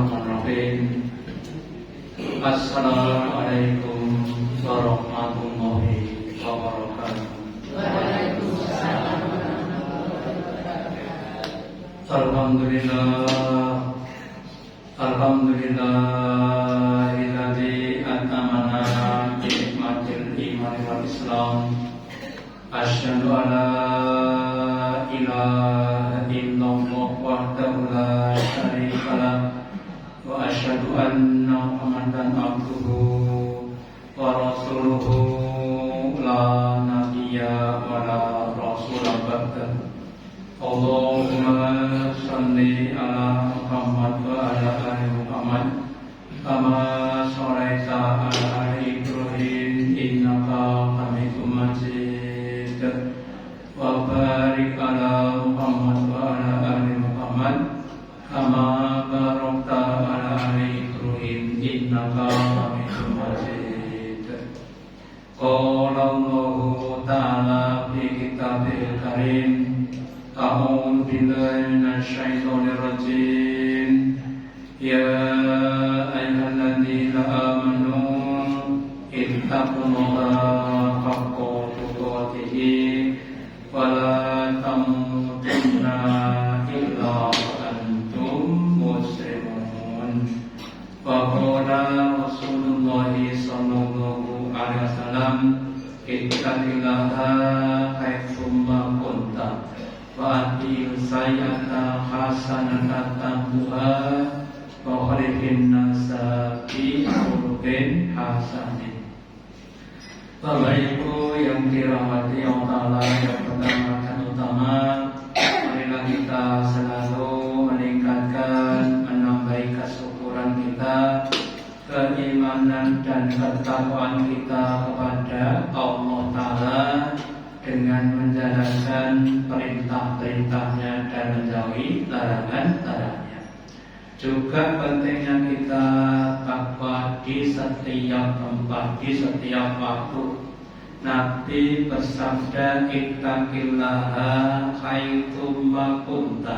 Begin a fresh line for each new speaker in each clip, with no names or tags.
Bismillahirrahmanirrahim. Assalamualaikum warahmatullahi wabarakatuh.
Waalaikumsalam warahmatullahi wabarakatuh.
Alhamdulillahilladzi atmana bi nikmatil iman wal Islam. Asyhadu an la ilaha illallah wahdahu la syarika lah wa asyhadu anna Muhammadan abduhu wa rasuluhu la nabiyya wa la rasula ba'dahu. Allahumma shalli ala Muhammad wa ala ali Muhammad kama shallaita ala ali Ibrahim innaka Hamidum Majid wa barik ala Muhammad wa ala ali Muhammad kama barakta ala ali Ibrahim innaka Hamidum Majid. Qala Allahu ta'ala fi kitabil karim. A'udzu billahi minasyaitonir rajim. Ya ayyuhalladzina amanu ittaqullaha haqqa tuqatih wa la tamutunna illa wa antum muslimun. Wa qala Rasulullah sallallahu alaihi wasallam, ittaqillaha haitsu ma kunta wa atil sayyata hasanatan tambuha wa khalifin nasa bi khuluqin hasanin. Bapak Ibu yang dirahmati Allah Ta'ala, yang pertama dan utama, marilah kita selalu meningkatkan, menambahi kesyukuran kita, keimanan dan ketakwaan kita kepada Allah Ta'ala dengan menjalankan perintah-perintahnya dan menjauhi larangan-larangannya. Juga pentingnya kita takwa di setiap tempat, di setiap waktu. Nabi bersabda, ittaqillaha haitsu ma kunta.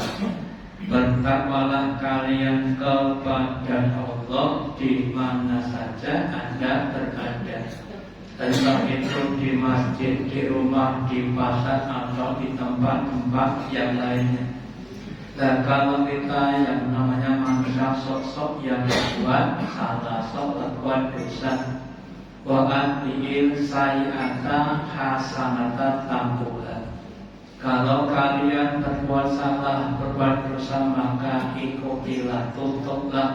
Bertakwalah kalian kepada Allah di mana saja Anda berada. Entah itu di masjid, di rumah, di pasar, atau di tempat-tempat yang lainnya. Dan kalau kita yang namanya manusia sok-sok yang berbuat salah, sok berbuat dosa, wa atil sayyata hasanata tambuha. Kalau kalian berbuat salah, berbuat dosa, maka ikutilah, tutuplah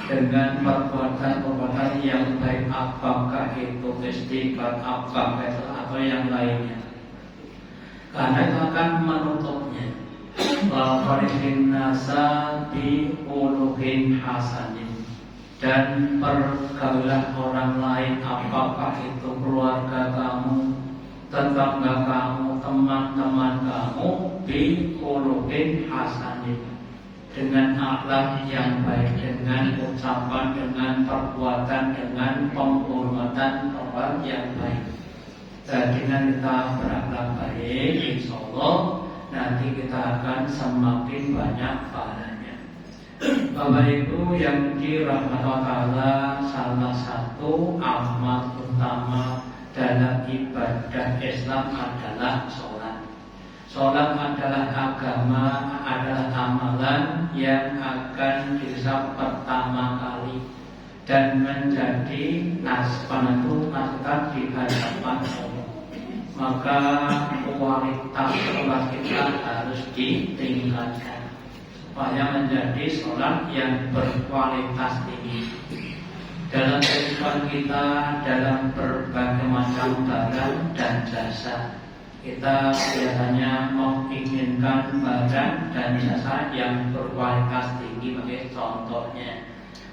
dengan perbuatan-perbuatan yang baik, apakah itu istighfar, apakah itu atau yang lainnya. Karena itu akan menutupnya. Wa khalifin nasa bi khuluqin hasanin. Dan pergaulah orang lain, apakah itu keluarga kamu, tetangga kamu, teman-teman kamu, bi khuluqin hasanin, dengan akhlak yang baik, dengan ucapan, dengan perbuatan, dengan penghormatan orang yang baik. Dan dengan kita berakhlak baik, insya Allah nanti kita akan semakin banyak pahalanya. Bapak Ibu yang dirahmati Allah, salah satu amal utama dalam ibadah Islam adalah sholat. Sholat adalah agama, adalah amalan yang akan dihisab pertama kali dan menjadi penentu nasib di hadapan Allah. Maka kualitas sholat kita harus ditingkatkan supaya menjadi sholat yang berkualitas tinggi. Dalam kehidupan kita, dalam berbagai macam barang dan jasa, kita biasanya menginginkan barang dan jasa yang berkualitas tinggi. Sebagai contohnya,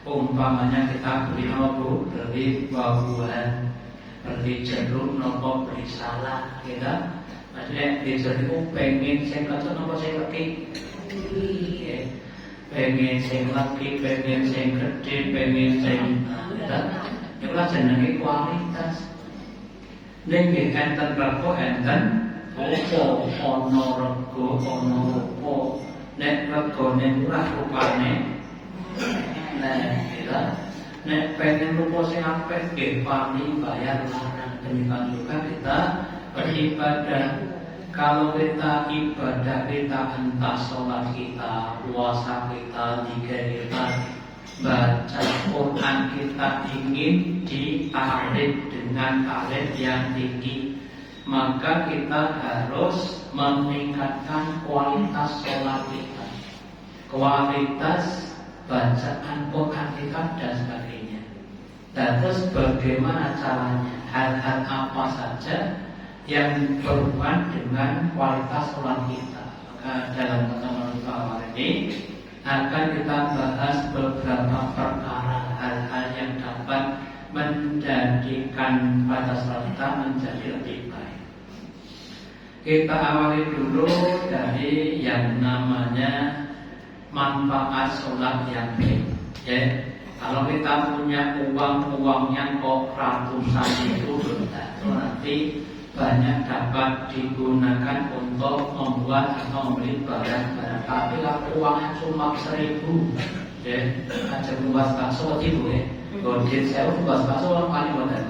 umpamanya kita beli buah-buahan, beli jeruk, nopo beli salak, kita maksudnya di jeruk pengen sing kecil nopo sing lagi, pengen sing lagi, pengen sing gede, pengen sing itu lah jenenge kualitas. Nggih enten rego enten opo, ana rego ana opo. Nek regane murah rupane nek pengen rupa sing apik nggih wani bayar larang. Demikian juga kita beribadah. Kalau kita ibadah, kita entah sholat kita, puasa kita, zikir kita, baca Quran kita ingin ditarif dengan tarif yang tinggi, maka kita harus meningkatkan kualitas sholat kita, kualitas bacaan Quran kita dan sebagainya. Dan terus bagaimana caranya? Hal-hal apa saja yang berhubungan dengan kualitas sholat kita. Maka dalam pertemuan awal ini akan kita bahas beberapa perkara, hal-hal yang dapat menjadikan kualitas sholat kita menjadi lebih baik. Kita awali dulu dari yang namanya manfaat sholat yang baik. Ya, kalau kita punya uangnya kok ratusan ribu, nanti banyak dapat digunakan untuk membuat atau membeli barang-barang. Tapi kalau uangnya cuma 1.000, ya, aja buat bakso itu ya. Godin saya buat bakso orang paling modal.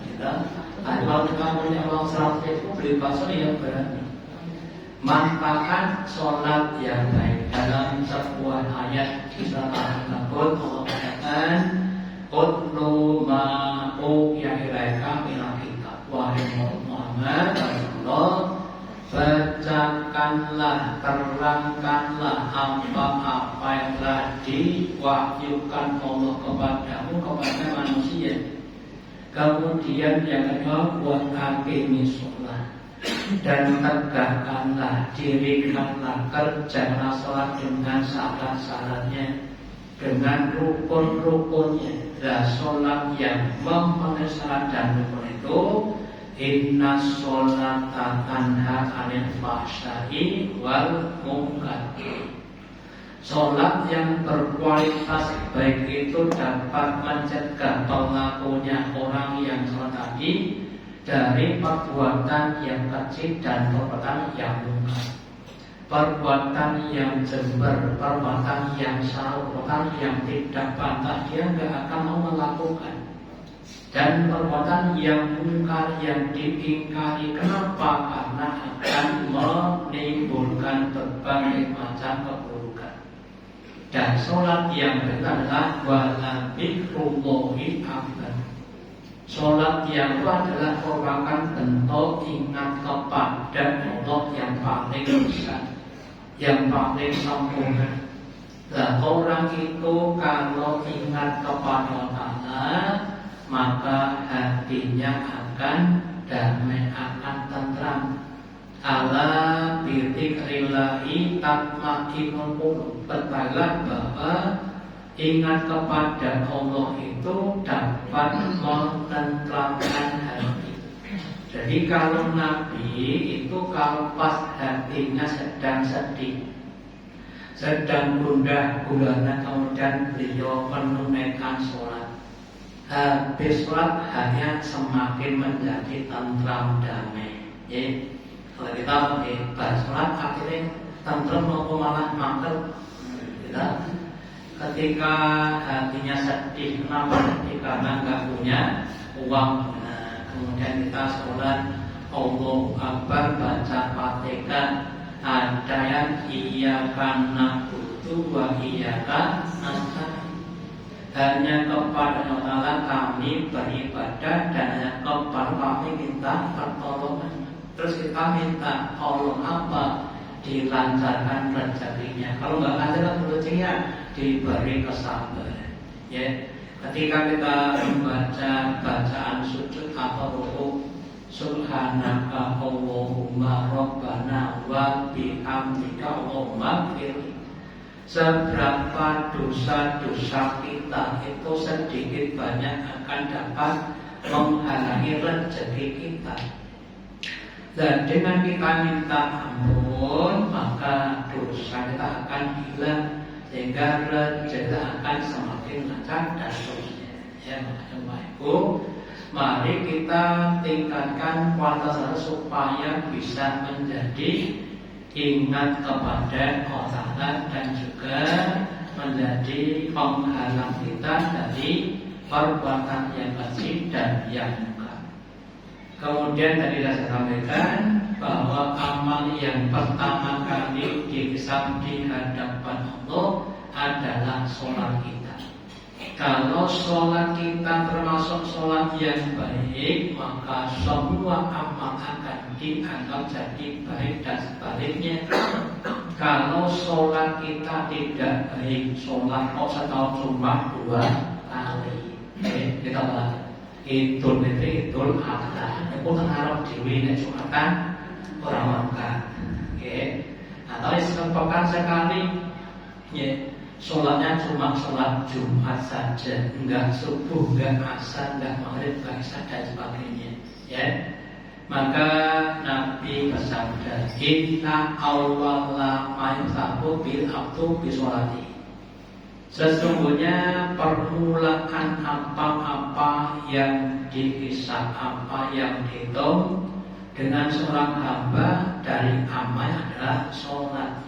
Kita, kalau kita punya uang 100.000 beli bakso ya berani. Manfaat sholat yang baik. Dalam sebuah ayat di surat Al-Ankabut Allah katakan, "Utlu ma'u yahilaika minal kitab." Wahai Muhammad, Allah, bacakanlah, terangkanlah apa-apa yang telah diwahyukan Allah kepadamu, kepada manusia. Kemudian yang kedua, buat aqimi sholat, dan tegakkanlah, dirikanlah, kerjakanlah sholat dengan syarat-syaratnya, dengan rukun-rukunnya. Dan sholat yang memenuhi syarat dan rukun itu, inna sholata tanha 'anil fahsya'i wal munkar. Sholat yang berkualitas baik itu dapat mencegah pelakunya, orang yang sholat tadi, dari perbuatan yang kecil dan perbuatan yang mungkar, perbuatan yang jember, perbuatan yang salah, perbuatan yang tidak pantas dia nggak akan mau melakukan, dan perbuatan yang mungkar yang diingkari. Kenapa? Karena akan menimbulkan berbagai macam keburukan. Dan sholat yang benar adalah wala dzikrullahi akbar. Sholat yang itu adalah merupakan bentuk ingat kepada Allah yang paling besar, yang paling sempurna. Nah, orang itu kalau ingat kepada Allah, maka hatinya akan damai, akan tentram. Ala bidzikrillahi tatma'innul qulub. Ketahuilah bahwa ingat kepada Allah itu dapat menenteramkan hati. Jadi kalau Nabi itu kalau pas hatinya sedang sedih, sedang gundah gulana, kemudian beliau menunaikan sholat, habis sholat hanya semakin menjadi tentram damai. Ya, kalau kita bahas sholat akhirnya tentram maupun malah mangkel. Kita ketika hatinya sedih, kenapa? Karena nggak punya uang. Nah, kemudian kita sholat Allahu Akbar, baca Fatihah, ada yang iyyaka na'budu wa iyyaka nasta'in. Hanya kepada Allah kami beribadah dan hanya kepada kami minta pertolongan. Terus kita minta tolong apa? Dilancarkan rezekinya. Kalau nggak lancar rezekinya, diberi kesabaran. Ya, ketika kita membaca bacaan sujud atau rukuk, subhanaka Allahumma rabbana wa bihamdika Allahumma ighfir. Seberapa dosa-dosa kita itu sedikit banyak akan dapat menghalangi rezeki kita. Dan dengan kita minta ampun, maka dosa kita akan hilang, sehingga rezeki akan semakin lancar dan seterusnya. Ya, makanya Ibu, mari kita tingkatkan kualitas supaya bisa menjadi ingat kepada Allah dan juga menjadi penghalang kita dari perbuatan yang keji dan yang munkar. Kemudian tadi saya sampaikan bahwa amal yang pertama kali dihisab di hadapan Allah adalah sholat kita. Kalau sholat kita termasuk sholat yang baik, maka semua amal akan dianggap jadi baik, dan sebaliknya kalau sholat kita tidak baik, sholat kok setahun cuma 2 kali. Kita bahas Idul Fitri, Idul Adha. Itu kan harap diwi nek Jumatan orang makan. Atau sepekan sekali, sholatnya cuma sholat Jumat saja, enggak subuh, enggak asar, enggak maghrib, enggak isya dan sebagainya. Maka Nabi bersabda, Inna awwala ma yusabu bil abdu bi sholati. Sesungguhnya permulaan apa-apa yang dihisab, apa yang dihitung dengan seorang hamba dari amal adalah sholat.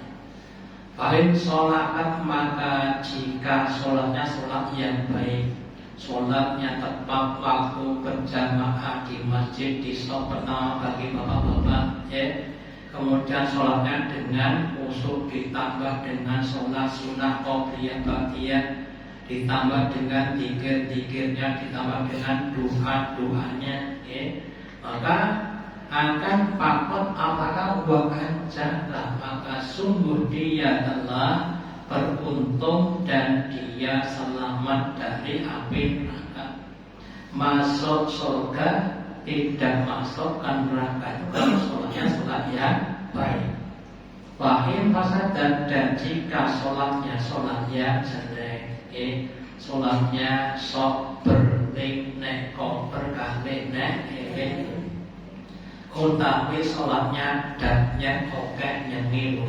Paling sholat, maka jika sholatnya sholat yang baik, sholatnya tepat waktu berjamaah di masjid, di shop pertama bagi bapak-bapak, kemudian sholatnya dengan khusyuk, ditambah dengan sholat sunnah qobliyah ba'diyah, ditambah dengan zikir-zikirnya, ditambah dengan doa-doanya, maka akan pakot apakah wakanjalah, maka sungguh dia telah beruntung dan dia selamat dari api neraka, masuk surga, tidak masuk ke neraka. Kalau sholatnya sholat yang baik. Wahim fasad, dan jika sholatnya sholat yang jelek, sholatnya sok berling nek kok berkali nek utawi sholatnya datnya oke nyengi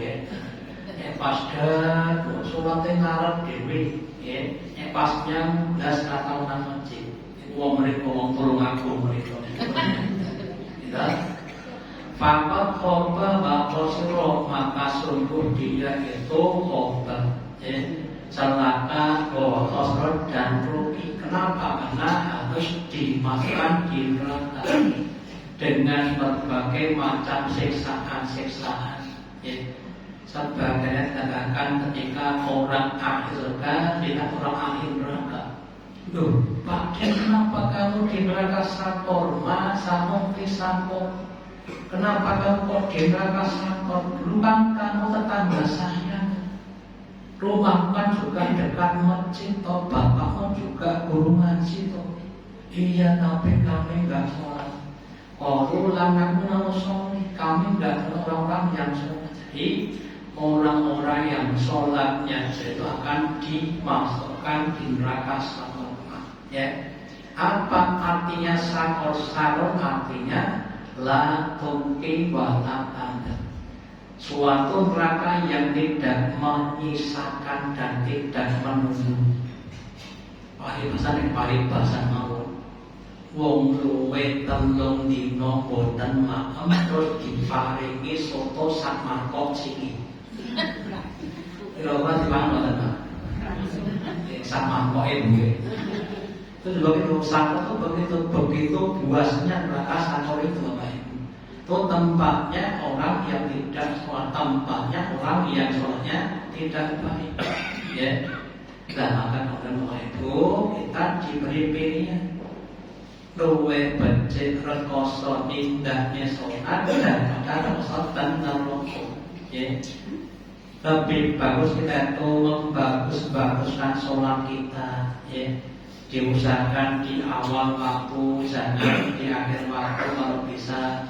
pas dah sholatnya ngarep dewi, pas yang belas tahunan masjid, uang mereka uang tolong aku mereka. Fakat khoba bakosiro, maka sungguh dia itu khoba, celaka, bohos dan rugi. Kenapa? Karena harus dimasukkan di neraka dengan berbagai macam siksaan-siksaan. Sebagai katakan ketika orang akhir surga tidak orang akhir neraka. Loh, Pak, kenapa kamu di neraka sakor? Masa mungkin sakor? Kenapa kamu kok di neraka sakor? Dulu kan kamu tetangga saya, rumah kan juga dekat masjid, toh bapakmu juga guru ngaji toh. Iya, tapi kami nggak sholat. Kalau anakmu namun sholat, kami nggak orang-orang yang sholat. Jadi orang-orang yang sholatnya itu akan dimasukkan di neraka sakor. Apa artinya sakor? Sakor artinya la tungki wa la tanda, suatu neraka yang tidak menyisakan dan tidak menunggu. Paribasan mau wong luwe telung dino boten maem terus diparingi soto sak mangkok siki. Lho Pak dipangan boten Pak? Sak mangkok nggih. Itu begitu sakor itu begitu buasnya neraka sakor itu Bapak Ibu. Itu tempatnya orang yang tidak sholat, tempatnya orang yang sholatnya tidak baik. Dan maka Bapak Ibu kita diberi pilihan. Luwe becik rekoso indahnya sholat daripada rekoso dan neraka. Lebih bagus kita itu membagus-baguskan sholat kita. Diusahakan di awal waktu, jangan di akhir waktu kalau bisa.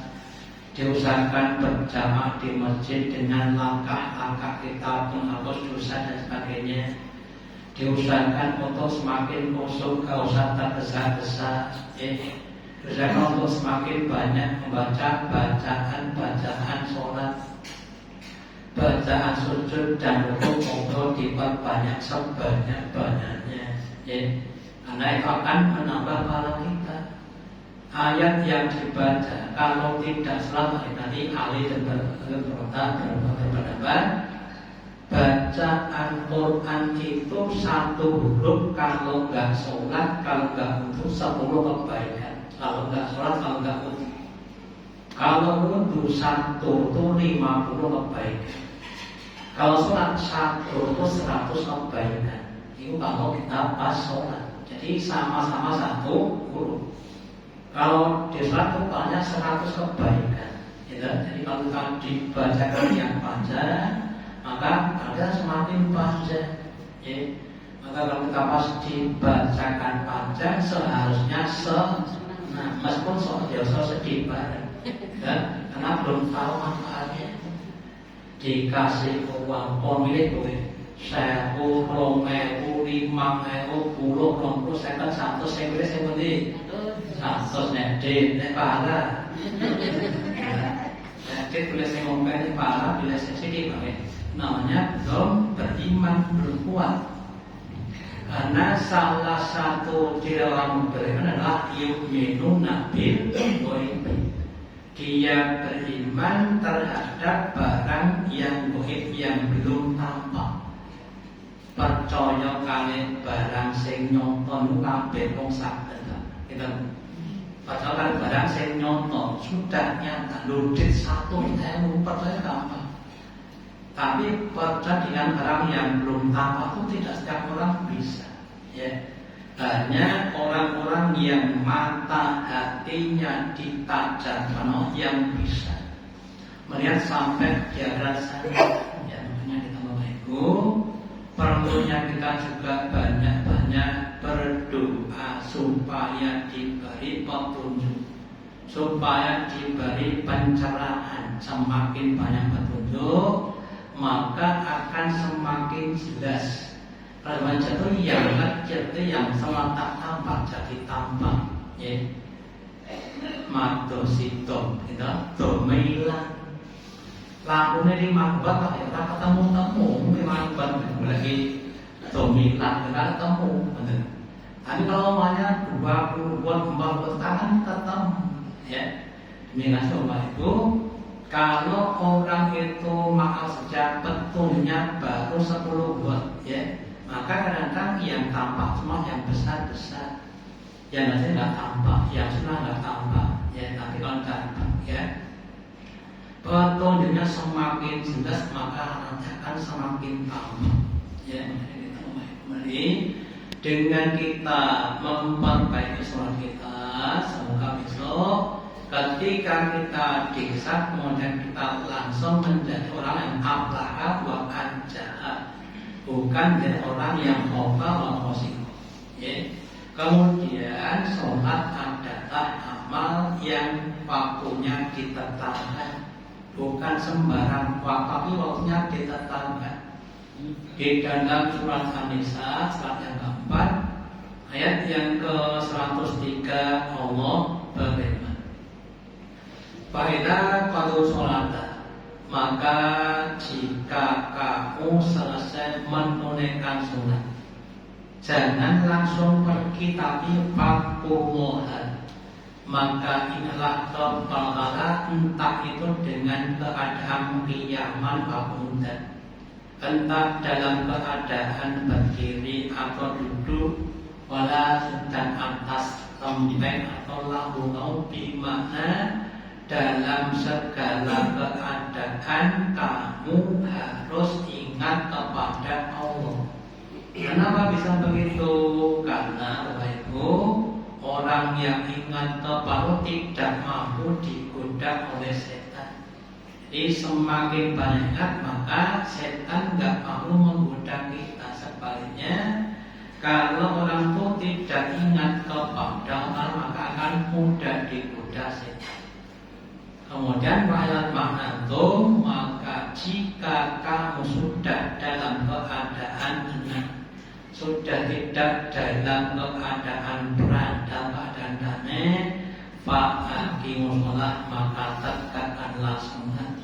Diusahakan berjamaah di masjid dengan langkah-langkah kita menghapus dosa dan sebagainya. Diusahakan untuk semakin khusyuk, gak usah tergesa-gesa. Diusahakan untuk semakin banyak membaca bacaan sholat, bacaan sujud dan rukuk untuk diperbanyak sebanyak-banyaknya. Karena itu akan menambah pahala kita. Ayat yang dibaca kalau tidak selamat tadi ahli berpendapat bacaan Quran itu satu huruf kalau nggak sholat, kalau nggak wudhu 10 kebaikan. Kalau nggak sholat, kalau nggak wudhu. Kalau wudhu 1 itu 50 kebaikan. Kalau sholat 1 itu 100 kebaikan. Itu kalau kita pas sholat. Jadi sama-sama satu huruf. Kalau di sholat itu banyak 100 kebaikan. Jadi kalau kita dibacakan yang panjang, maka ada semakin panjang. Maka kalau kita pas dibacakan panjang, seharusnya meskipun sedih bareng, karena belum tahu manfaatnya. Dikasih uang pemilik gue 1.000, 2.000, 5.000, 10.000, 20.000, 100, saya pilih saya pilih 100 nek parah. Nek boleh saya ngomongin parah, boleh saya sedih banget. Namanya belum beriman, belum kuat. Karena salah satu ciri orang beriman adalah yu'minuna bil ghaib. Dia beriman terhadap barang yang gaib, yang belum tampak. Percaya kali barang sing nyonton kabeh wong saged. Kita percaya kali barang sing nyonton sudah nyata lodit 1.000 percaya gampang. Tapi percaya dengan barang yang belum tampak itu tidak setiap orang bisa. Hanya orang-orang yang mata hatinya ditajam yang bisa melihat sampai di akhirat sana. Makanya kita Bapak-Ibu, perlunya kita juga banyak-banyak berdoa supaya diberi petunjuk, supaya diberi pencerahan. Semakin banyak petunjuk, maka akan semakin jelas. Kalau jatuh yang kecil itu yang sama tak tampak jadi tampak. Madosito, kita domilan. Lampunya di makbat, kita ketemu di makbat lagi domilan, kita ketemu. Tapi kalau banyak 20 buat 40 tangan ketemu. Demikian Bapak Ibu. Kalau orang itu maaf saja betulnya baru 10 buat, maka kadang-kadang yang tampak cuma yang besar-besar, yang nanti nggak tampak, yang sudah nggak tampak, nanti kalau tampak, petunjuknya semakin jelas maka nanti akan semakin tampak. Dengan kita memperbaiki sholat kita, semoga besok ketika kita dihisab kemudian kita langsung menjadi orang yang aflaha wa anjaha. Bukan jadi orang yang khofa wa khosiko. Kemudian sholat adalah amal yang waktunya ditetapkan, bukan sembarang waktu, tapi waktunya ditetapkan. Di dalam surat An-Nisa, surat yang keempat, ayat yang ke-103, Allah berfirman, Fa'idha qadu sholata, maka jika kamu selesai menunaikan sholat, jangan langsung pergi tapi fakulohan. Maka inilah kepala, entah itu dengan keadaan kiaman pakundan, entah dalam keadaan berdiri atau duduk, wala sedang atas lembeng atau lahu bimana. Dalam segala keadaan kamu harus ingat kepada Allah. Kenapa bisa begitu? Karena Bapak Ibu, orang yang ingat kepada Allah tidak mampu digoda oleh setan. Jadi semakin banyak ingat, maka setan nggak mampu menggoda kita. Sebaliknya, kalau orang itu tidak ingat kepada Allah, maka akan mudah digoda setan. Kemudian ayat makna itu, maka jika kamu sudah dalam keadaan ingat, sudah tidak dalam keadaan berat, dalam keadaan damai, fa'aqimus sholat, maka tegakkanlah sholat.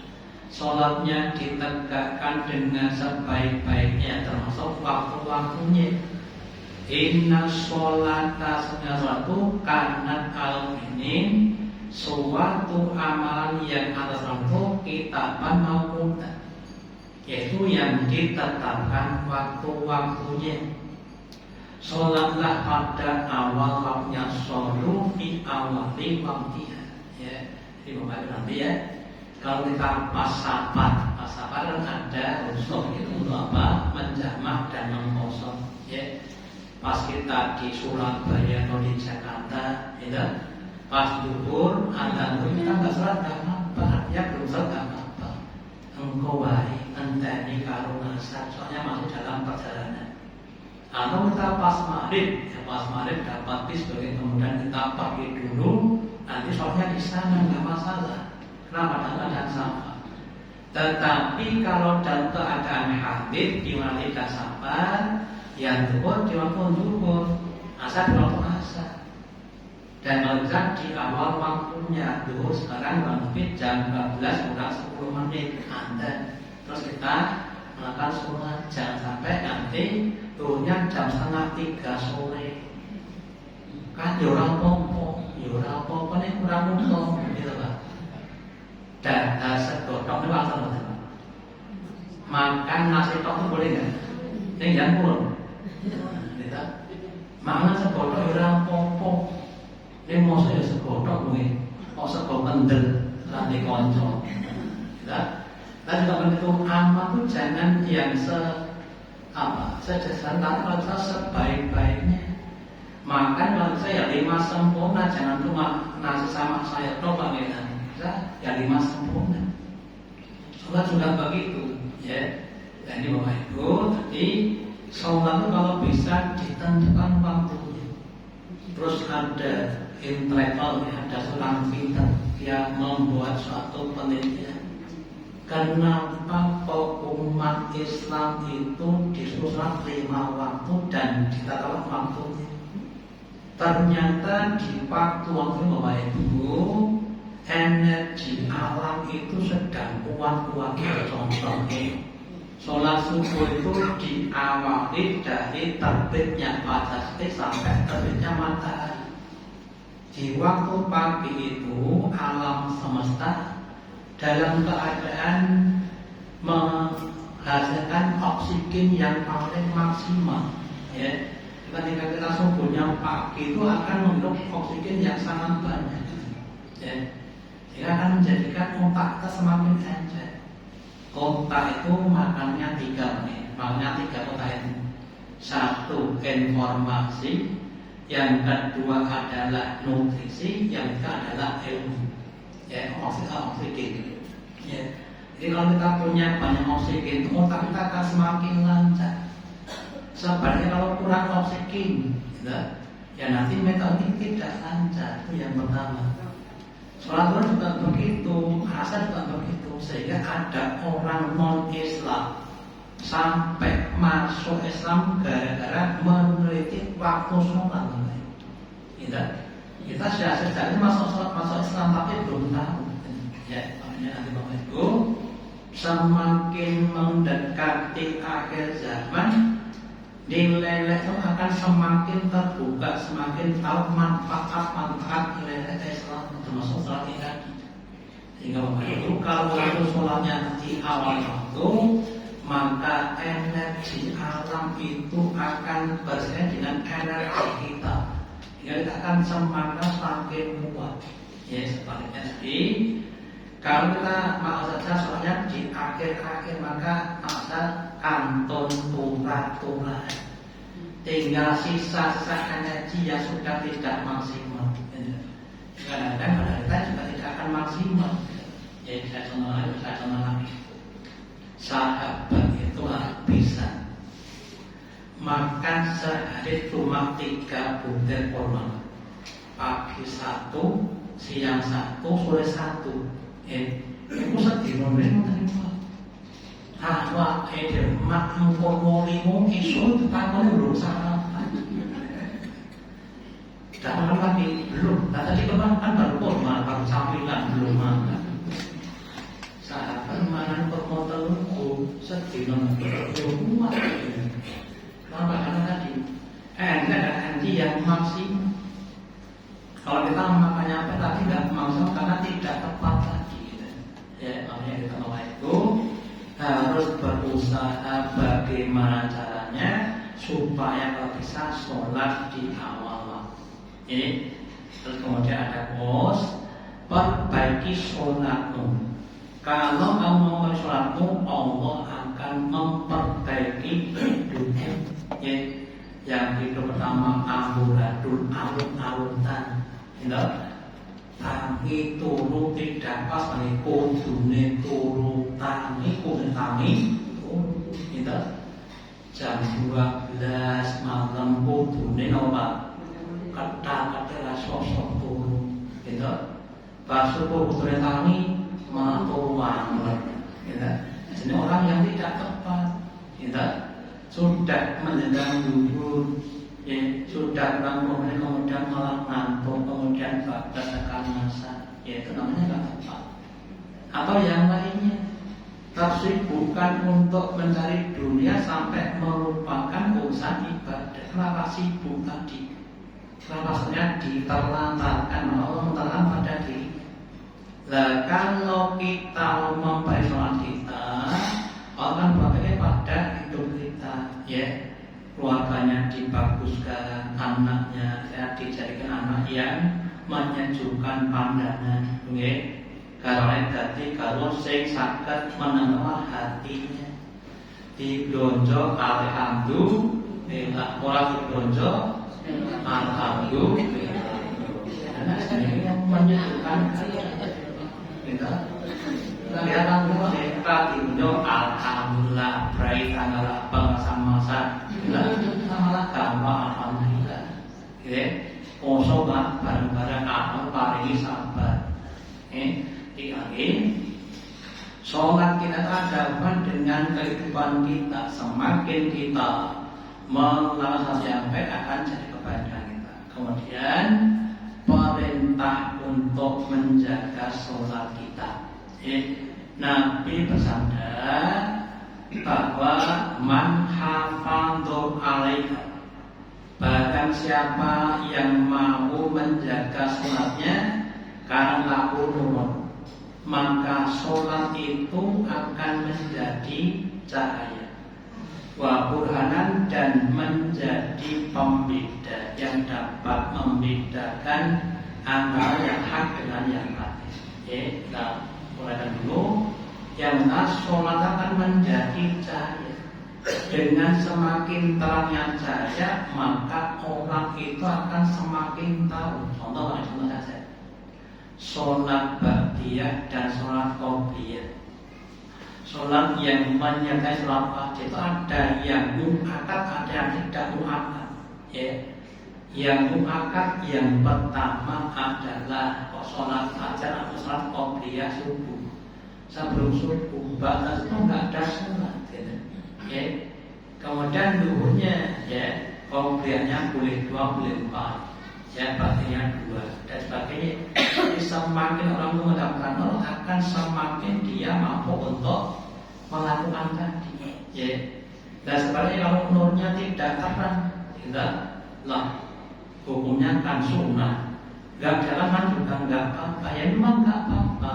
Sholatnya ditegakkan dengan sebaik-baiknya, termasuk waktu-waktunya. Inna sholata, sesuatu kanat al-minin, suatu amalan yang atas itu kitaban maupun yaitu yang ditetapkan waktu-waktunya. Sholatlah pada awal waktunya, sholu fi awali waktiha. Ya, jadi Bapak nanti ya, kalau kita pas safar kan ada unsur itu untuk apa? Menjamak dan mengkosong. Ya, pas kita di Surabaya atau di Jakarta, ya, pas zuhur ada kita nggak sholat nggak apa, ya belum sholat nggak apa. Engkau wae enteni karo ngasar, soalnya masih dalam perjalanan. Atau kita pas maghrib, ya pas maghrib dapat bis, kemudian kita pakai dulu, nanti sholatnya di sana nggak masalah. Kenapa? Dalam keadaan safar. Tetapi kalau dalam keadaan hadid, di mana tidak safar, ya zuhur di waktu zuhur, asar di waktu asar. Dan kalau di awal waktunya, zuhur sekarang kurang lebih jam 12 kurang 10 menit. Terus kita melakukan sholat, jangan sampai nanti turunnya jam 2:30 sore. Kan orang pompo ini kurang untung, gitu Pak. Dan segotok ini waktu makan nasi tok itu boleh nggak? Ini jangan kurang. Gitu. Makan segotok orang pompo. Ini mau saya segotok mungkin, mau segotok kendel, nanti konco. Gitu. Dan juga begitu amal itu jangan yang sederhana, kalau kita sebaik-baiknya. Makan kalau saya 5 sempurna, jangan cuma nasi sama sayur doang ya 5 sempurna. Sholat juga begitu, ya. Jadi Bapak Ibu, jadi sholat itu kalau bisa ditentukan waktunya. Terus ada intelektual, ya, ada seorang pintar, dia membuat suatu penelitian. Kenapa kok umat Islam itu disuruh sholat 5 waktu dan ditetapkan waktunya? Ternyata di waktu-waktu Bapak Ibu, energi alam itu sedang kuat-kuatnya. Contohnya, sholat subuh itu diawali dari terbitnya matahari sampai terbitnya matahari. Di waktu pagi itu alam semesta dalam keadaan menghasilkan oksigen yang paling maksimal. Ya, ketika kita subuhnya pagi itu akan menghirup oksigen yang sangat banyak. Ya, dia akan menjadikan otak kita semakin encer. Otak itu makannya 3 nih, makannya 3 otak itu. 1 informasi, yang kedua adalah nutrisi, yang ketiga adalah ilmu. Ya, oksigen. Ya. Jadi kalau kita punya banyak oksigen, otak kita akan semakin lancar. Sebenarnya kalau kurang oksigen, ya nanti mental kita tidak lancar. Itu yang pertama. Sholat zuhur juga begitu, asar juga begitu. Sehingga ada orang non-Islam sampai masuk Islam gara-gara meneliti waktu sholat. Kita sejak masuk Islam tapi belum tahu. Ya, makanya nanti Bapak Ibu, semakin mendekati akhir zaman, nilai-nilai itu akan semakin terbuka, semakin tahu manfaat nilai Islam, termasuk sholat ini. Sehingga Bapak Ibu, kalau itu sholatnya di awal waktu, maka energi alam itu akan bersama dengan energi kita. Hingga kita akan semakin kuat. Ya, sebaliknya tadi, kalau kita mau saja soalnya di akhir-akhir, maka masa kantong turah-turah, tinggal sisa-sisa energi yang sudah tidak maksimal. Kadang-kadang pada kita juga tidak akan maksimal. Jadi saya contoh lagi. Sahabat itu bisa makan sehari cuma 3 butir kurma. Pagi 1, siang 1, sore 1. Itu sedih memberi terima. Wah, mak kurma 5 isu tetangga belum sarapan. Jangan lagi belum. Nah, tadi kan baru kurma, baru sambilan belum makan. Sahabat mana kurma telurku sedih memberi rumah. Kenapa? Karena tadi energi yang maksimal. Kalau kita makannya apa tadi tidak maksimal karena tidak tepat tadi. Ya, makanya kita mau itu harus berusaha bagaimana caranya supaya kau bisa sholat di awal waktu. Terus kemudian ada perbaiki sholatmu. Kalau kamu mau sholatmu, Allah akan memperbaiki hidupmu. Yang hidup pertama amburadul alun-alunan. Tangi turu tidak pas bagi kudune turu tangi jam 12 malam kudune apa kata sosok turu pas subuh kudune tangi malah turu banget jadi orang yang tidak tepat sudah menjelang zuhur sudah bangun kemudian malah ngantuk kemudian berdasarkan masa itu namanya nggak tepat. Atau yang lainnya tersibukkan untuk mencari dunia sampai melupakan urusan ibadah. Kenapa sibuk tadi? Kenapa sebenarnya diterlantarkan Allah menterlantarkan pada diri. Nah kalau kita memperbaiki sholat kita, Allah akan berpikir pada hidup kita, keluarganya dibaguskan, anaknya dijadikan anak yang menyejukkan pandangan, karena tadi kalau sing saged menengah hatinya diblonjo alhamdulillah, orang diblonjo alhamdulillah, karena ini yang menyejukkan kita. Lihat kita diblonjo alhamdulillah, baik tanggal masa malah gampang alhamdulillah. Poso bareng-bareng amal paling sabar. Sholat kita terhadap dengan kehidupan kita. Semakin kita melakukan yang baik akan jadi kebaikan kita. Kemudian perintah untuk menjaga sholat kita. Nabi bersabda bahwa man hafadhu 'alaiha, bahkan siapa yang mau menjaga sholatnya karena lahu nurun, maka sholat itu akan menjadi cahaya wa burhanan, dan menjadi pembeda yang dapat membedakan antara yang hak dengan yang batil. Nah, mulai dulu yang sholat akan menjadi cahaya. Dengan semakin terangnya cahaya, maka orang itu akan semakin tahu. Contoh saja, sholat ba'diyah dan sholat qobliyah. Sholat yang menyertai sholat wajib itu ada yang mu'akkad, ada yang tidak mu'akkad. Yang mu'akkad yang pertama adalah sholat fajar atau sholat qobliyah subuh. Sebelum subuh, batas itu nggak ada sholat. Kemudian duhurnya, qobliyahnya boleh 2, boleh 4, ba'diyahnya 2 dan sebagainya. Jadi semakin orang mendapatkan nur, akan semakin dia mampu untuk melakukan tadi. Dan sebenarnya kalau nurnya tidak terang, hukumnya kan sunnah. Gak jalan kan juga nggak apa-apa, memang nggak apa-apa.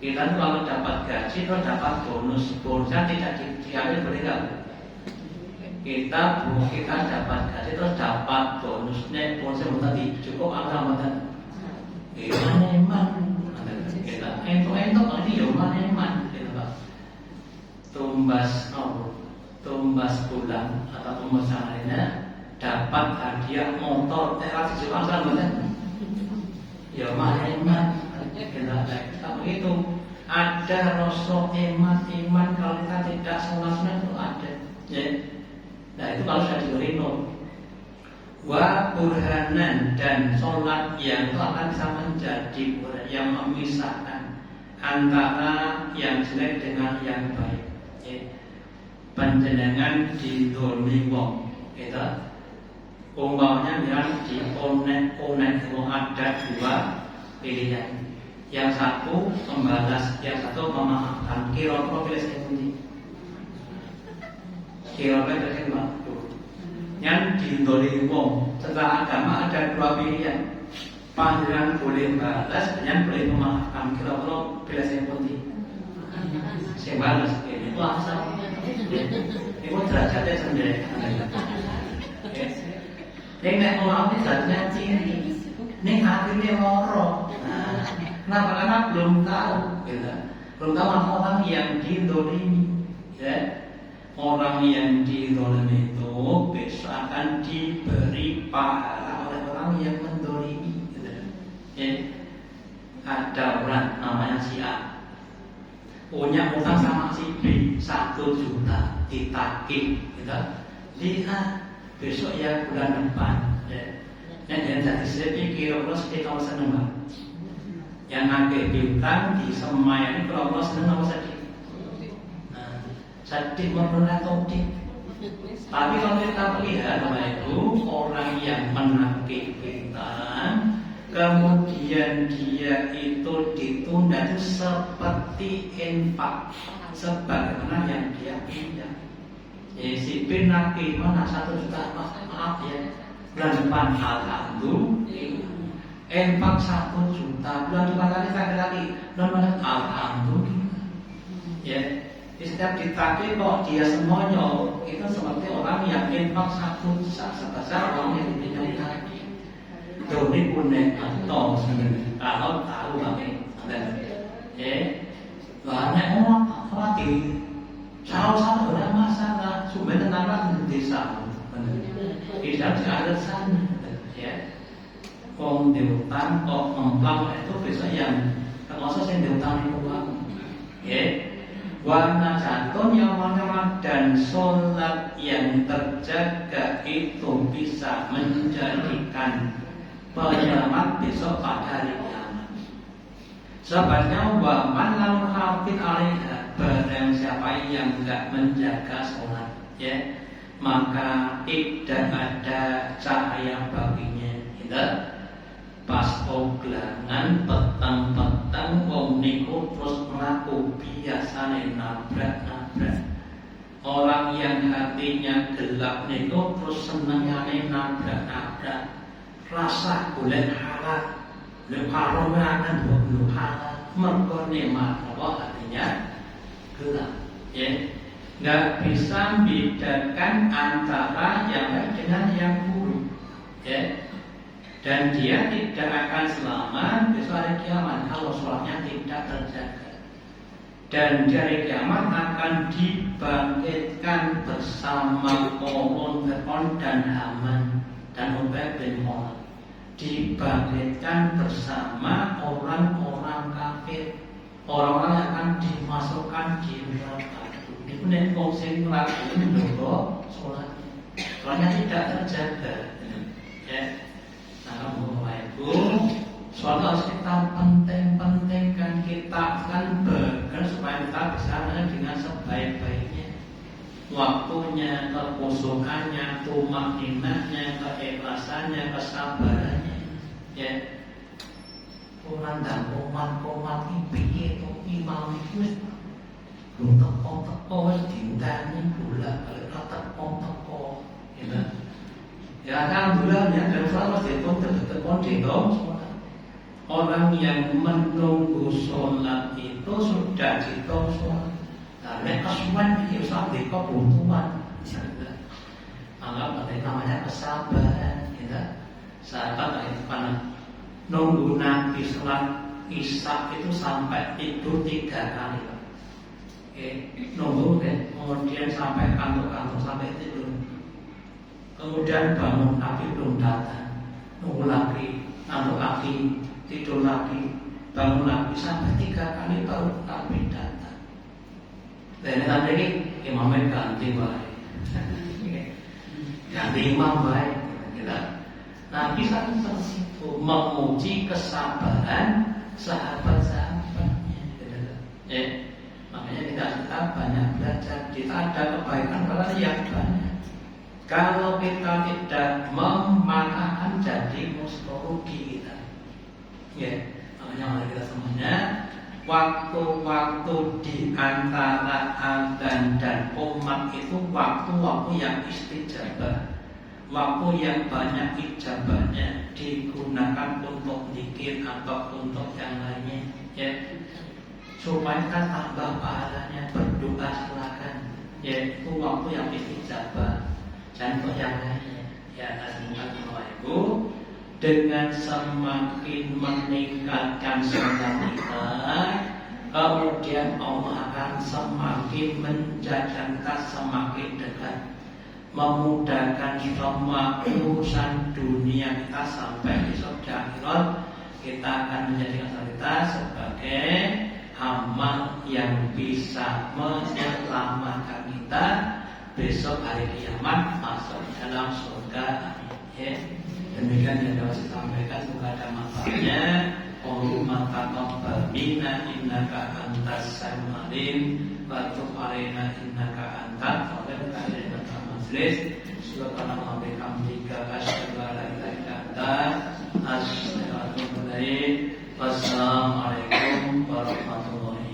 Kita kalau dapat gaji terus dapat bonusnya tidak diambil, boleh nggak? Kita dapat gaji terus dapat bonusnya tadi cukup aman. Eman, kita entok ini eman, tumbas bulan atau tumbas lainnya dapat hadiah motor, kasih jualan betul. Eman. Kita begitu. Ada rasa iman kalau kita tidak sholat itu ada. Nah itu kalau sudah diberi nur. Wa burhanan, dan sholat yang itu akan bisa menjadi burhan yang memisahkan antara yang jelek dengan yang baik. Panjenengan didolimi wong, umpamanya yang dionek wong, ada 2 pilihan. Yang satu membalas, yang satu memaafkan. Kira-kira pilih saya punya. Kira-kira pilih saya. Yang didolimi wong, secara agama ada 2 pilihan. Panjenengan boleh balas, dan boleh memaafkan. Kira-kira pilih saya punya. Sing balas ini puasa. Iku derajatnya sendiri. Nek nek orang ini derajatnya tinggi, nek hatinya loro. Kenapa? Karena belum tahu, gitu. Belum tahu orang yang didolimi, ya. Orang yang didolimi itu besok akan diberi pahala oleh orang yang mendolimi, gitu. Ya. Ada orang namanya si A, punya utang sama si B 1 juta ditagih, gitu. Lihat besok ya bulan depan, ya. Yang jadi saya pikir Allah sedih kalau seneng banget. Yang nagih piutang di semayani kalau Allah seneng apa sedih? Nah, sedih memperoleh tauhid. Tapi kalau kita melihat Bapak Ibu, orang yang menagih piutang kemudian dia itu ditunda itu seperti infak, sebagaimana yang dia pinjam. Si B nagih mana 1 juta, maaf ya, bulan depan alhamdulillah. Infak 1 juta, bulan depan lagi, bulan alhamdulillah. Ya, di setiap ditagih kok dia semuanya itu seperti orang yang infak 1 juta sebesar orang yang dipinjam tadi. Doni punya atau sebenarnya kalau tahu kami, ya, banyak orang di salah orang masalah, cuma tentang desa, tidak ada sana, ya. Om diutang, om memplang itu bisa yang kalau saya diutang itu uang, ya. Warna jatuh yang mana dan sholat yang terjaga itu bisa menjadikan penyelamat besok pada hari kiamat. Sebabnya wa man lam hafid alaiha, barang siapa yang tidak menjaga sholat, ya, maka tidak ada cahaya baginya. Gitu. Pas oglangan petang-petang wong niku terus mlaku biasane nabrak-nabrak. Orang yang hatinya gelap niku terus senengane nabrak-nabrak. Rasa golek halal, golek haram akan golek halal. Mergo nikmat apa artinya gelap, ya. Nggak bisa membedakan antara yang baik dengan yang buruk, ya. Dan dia tidak akan selamat besok hari kiamat kalau sholatnya tidak terjaga. Dan di hari kiamat akan dibangkitkan bersama Fir'aun dan Haman dan Ubay bin Khalaf. Dibangkitkan bersama orang-orang kafir, orang-orang yang akan dimasukkan di neraka. Itu nek wong sing nglakoni ndonga salat, soalnya tidak terjaga. Ya. Nah, Bapak Ibu, sholat harus kita penting-pentingkan, kita akan benar supaya kita bisa dengan sebaik-baiknya. Waktunya, kekhusyukannya, tumakninahnya, keikhlasannya, kesabarannya, ya. Orang dan komat piye to imam itu belum teko dintani pula kalau teko gitu. Ya alhamdulillah ya, dan sholat telepon dihitung. Orang yang menunggu sholat itu sudah dihitung sholat. Nah, nek kesuwen iki usah deko buntuan. Anggap ada namanya kesabaran, gitu. Sahabat itu kan nunggu Nabi sholat Isya itu sampai tidur 3 kali. Nunggu deh, kemudian sampai kantor-kantor sampai tidur. Kemudian bangun Nabi belum datang, nunggu lagi, ngantuk lagi, tidur lagi, bangun lagi sampai 3 kali baru Nabi datang. Dan nanti ini imamnya ganti baik, ganti imam baik. Nabi satu itu memuji kesabaran sahabat-sahabatnya. Makanya kita banyak belajar, kita ada kebaikan pada yang banyak. Kalau kita tidak memanfaatkan jadi rugi kita. Ya, makanya mari kita semuanya waktu-waktu di antara adzan dan qomat itu waktu-waktu yang istijabah, waktu yang banyak ijabahnya, digunakan untuk zikir atau untuk yang lainnya. Ya, supaya kita tambah pahalanya. Berdoa silakan, yaitu waktu yang ijabah, jangan kok yang lainnya. Ya, Assalamualaikum Ibu. Dengan semakin meningkatkan sholat kita, kemudian Allah akan semakin menjadikan kita semakin dekat, memudahkan semua urusan dunia kita sampai besok di akhirat. Kita akan menjadikan kita sebagai amal yang bisa menyelamatkan kita besok hari kiamat masuk dalam surga. Ya. Demikian yang dapat saya sampaikan, semoga ada manfaatnya. Allahumma taqabbal minna innaka antas samiul alim wa tub alaina innaka antat tawwabur rahim. Subhanallah wa bihamdika asyhadu an la ilaha illa anta astaghfiruka wa atubu ilaik. Wassalamualaikum warahmatullahi